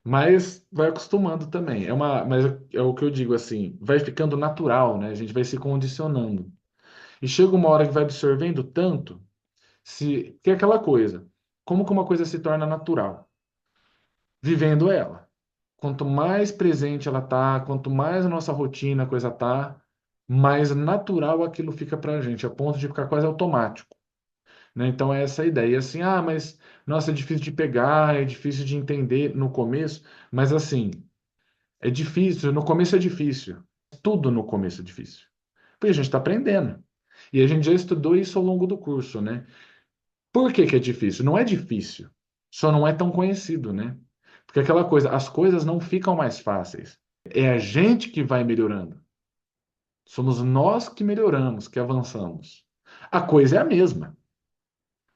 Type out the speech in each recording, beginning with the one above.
Mas vai acostumando também. Mas é o que eu digo assim, vai ficando natural, né? A gente vai se condicionando. E chega uma hora que vai absorvendo tanto, que é aquela coisa. Como que uma coisa se torna natural? Vivendo ela. Quanto mais presente ela tá, quanto mais a nossa rotina, a coisa tá, mais natural aquilo fica pra gente, a ponto de ficar quase automático, né? Então é essa a ideia. E assim, mas nossa, é difícil de pegar, é difícil de entender no começo, mas assim, é difícil, no começo é difícil. Tudo no começo é difícil. Porque a gente está aprendendo. E a gente já estudou isso ao longo do curso, né? Por que que é difícil? Não é difícil, só não é tão conhecido, né? Porque aquela coisa, as coisas não ficam mais fáceis. É a gente que vai melhorando. Somos nós que melhoramos, que avançamos. A coisa é a mesma.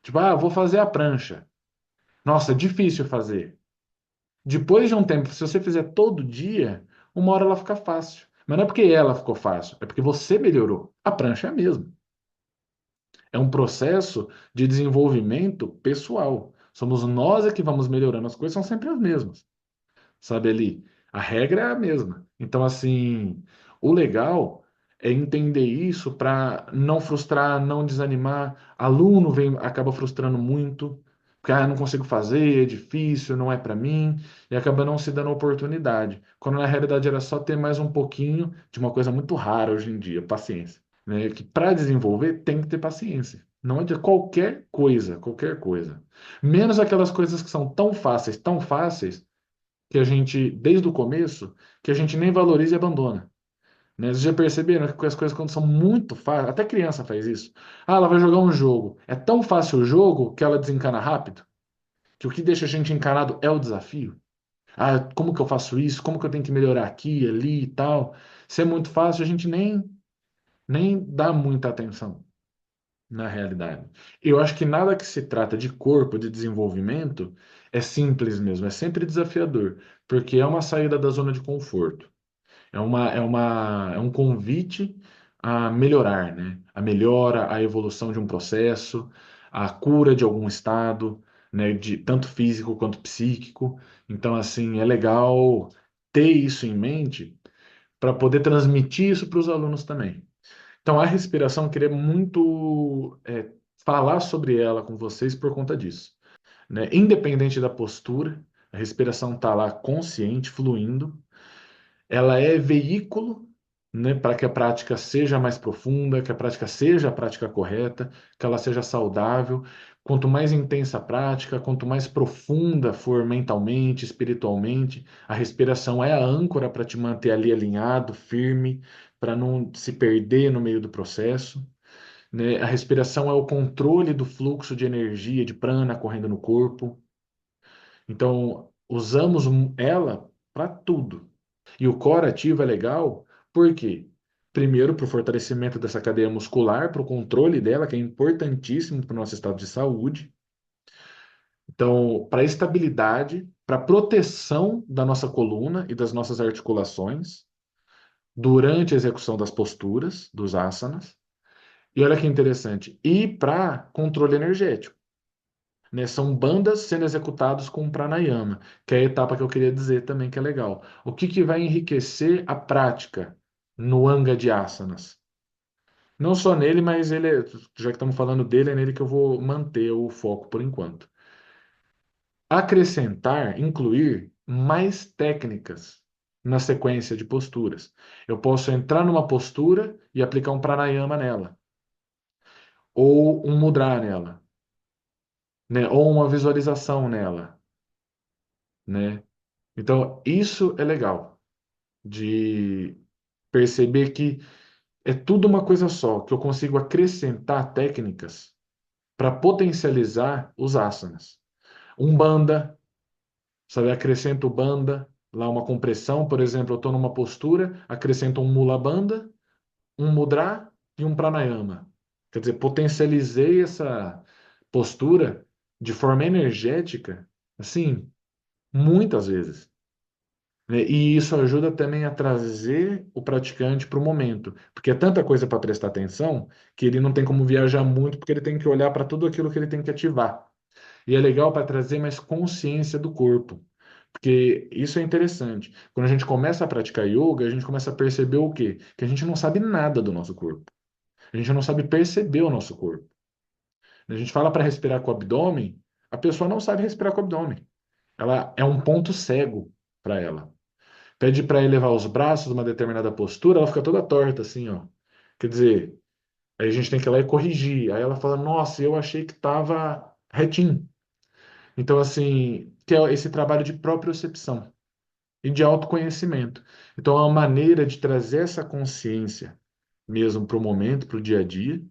Tipo, vou fazer a prancha. Nossa, é difícil fazer. Depois de um tempo, se você fizer todo dia, uma hora ela fica fácil. Mas não é porque ela ficou fácil, é porque você melhorou. A prancha é a mesma. É um processo de desenvolvimento pessoal. Somos nós é que vamos melhorando. As coisas são sempre as mesmas, sabe ali? A regra é a mesma. Então, assim, o legal é entender isso para não frustrar, não desanimar. Aluno acaba frustrando muito, porque não consigo fazer, é difícil, não é para mim, e acaba não se dando oportunidade. Quando na realidade era só ter mais um pouquinho de uma coisa muito rara hoje em dia, paciência, né? Que para desenvolver tem que ter paciência. Não é de qualquer coisa, qualquer coisa. Menos aquelas coisas que são tão fáceis, que a gente, desde o começo, que a gente nem valoriza e abandona. Né? Vocês já perceberam que as coisas quando são muito fáceis, até criança faz isso. Ela vai jogar um jogo. É tão fácil o jogo que ela desencana rápido, que o que deixa a gente encanado é o desafio. Como que eu faço isso? Como que eu tenho que melhorar aqui, ali e tal? Se é muito fácil, a gente nem dá muita atenção na realidade. Eu acho que nada que se trata de corpo, de desenvolvimento, é simples mesmo, é sempre desafiador, porque é uma saída da zona de conforto. É um convite a melhorar, né? A melhora, a evolução de um processo, a cura de algum estado, né? De tanto físico quanto psíquico. Então, assim, é legal ter isso em mente para poder transmitir isso para os alunos também. Então, a respiração, eu queria muito falar sobre ela com vocês por conta disso, né? Independente da postura, a respiração está lá consciente, fluindo. Ela é veículo, né, para que a prática seja mais profunda, que a prática seja a prática correta, que ela seja saudável. Quanto mais intensa a prática, quanto mais profunda for mentalmente, espiritualmente, a respiração é a âncora para te manter ali alinhado, firme, para não se perder no meio do processo, né? A respiração é o controle do fluxo de energia, de prana correndo no corpo. Então, usamos ela para tudo. E o core ativo é legal, por quê? Primeiro, para o fortalecimento dessa cadeia muscular, para o controle dela, que é importantíssimo para o nosso estado de saúde. Então, para a estabilidade, para a proteção da nossa coluna e das nossas articulações durante a execução das posturas, dos asanas. E olha que interessante, e para controle energético, né? São bandas sendo executados com pranayama, que é a etapa que eu queria dizer também que é legal. O que que vai enriquecer a prática no Anga de Asanas? Não só nele, mas já que estamos falando dele, é nele que eu vou manter o foco por enquanto. Acrescentar, incluir mais técnicas na sequência de posturas. Eu posso entrar numa postura e aplicar um pranayama nela, ou um mudra nela, né? Ou uma visualização nela, né? Então, isso é legal de perceber que é tudo uma coisa só, que eu consigo acrescentar técnicas para potencializar os asanas. Banda, sabe, acrescento banda, lá uma compressão, por exemplo, eu estou numa postura, acrescento um mula banda, um mudra e um pranayama. Quer dizer, potencializei essa postura de forma energética, assim, muitas vezes. Né? E isso ajuda também a trazer o praticante para o momento, porque é tanta coisa para prestar atenção que ele não tem como viajar muito, porque ele tem que olhar para tudo aquilo que ele tem que ativar. E é legal para trazer mais consciência do corpo, Porque isso é interessante. Quando a gente começa a praticar yoga, a gente começa a perceber o quê? Que a gente não sabe nada do nosso corpo. A gente não sabe perceber o nosso corpo. A gente fala para respirar com o abdômen, a pessoa não sabe respirar com o abdômen. Ela é um ponto cego para ela. Pede para elevar os braços numa determinada postura, ela fica toda torta assim, ó. Quer dizer, aí a gente tem que ir lá e corrigir. Aí ela fala: "Nossa, eu achei que estava retinho". Então, assim, que é esse trabalho de propriocepção e de autoconhecimento. Então, é uma maneira de trazer essa consciência mesmo para o momento, para o dia a dia,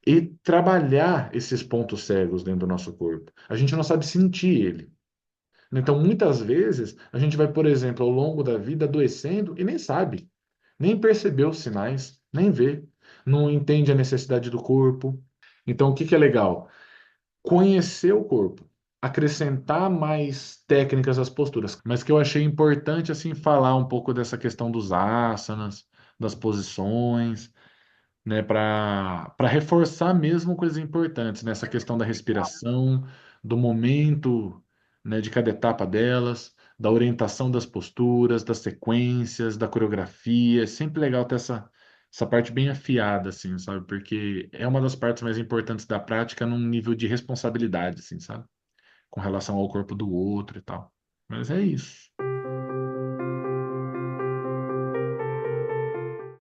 e trabalhar esses pontos cegos dentro do nosso corpo. A gente não sabe sentir ele. Então, muitas vezes, a gente vai, por exemplo, ao longo da vida adoecendo e nem sabe, nem percebeu os sinais, nem vê, não entende a necessidade do corpo. Então, o que que é legal? Conhecer o corpo, acrescentar mais técnicas às posturas, mas que eu achei importante assim falar um pouco dessa questão dos asanas, das posições, né, para reforçar mesmo coisas importantes nessa questão da respiração, do momento, né, de cada etapa delas, da orientação das posturas, das sequências, da coreografia. É sempre legal ter essa parte bem afiada, assim, sabe? Porque é uma das partes mais importantes da prática num nível de responsabilidade, assim, sabe? Com relação ao corpo do outro e tal. Mas é isso.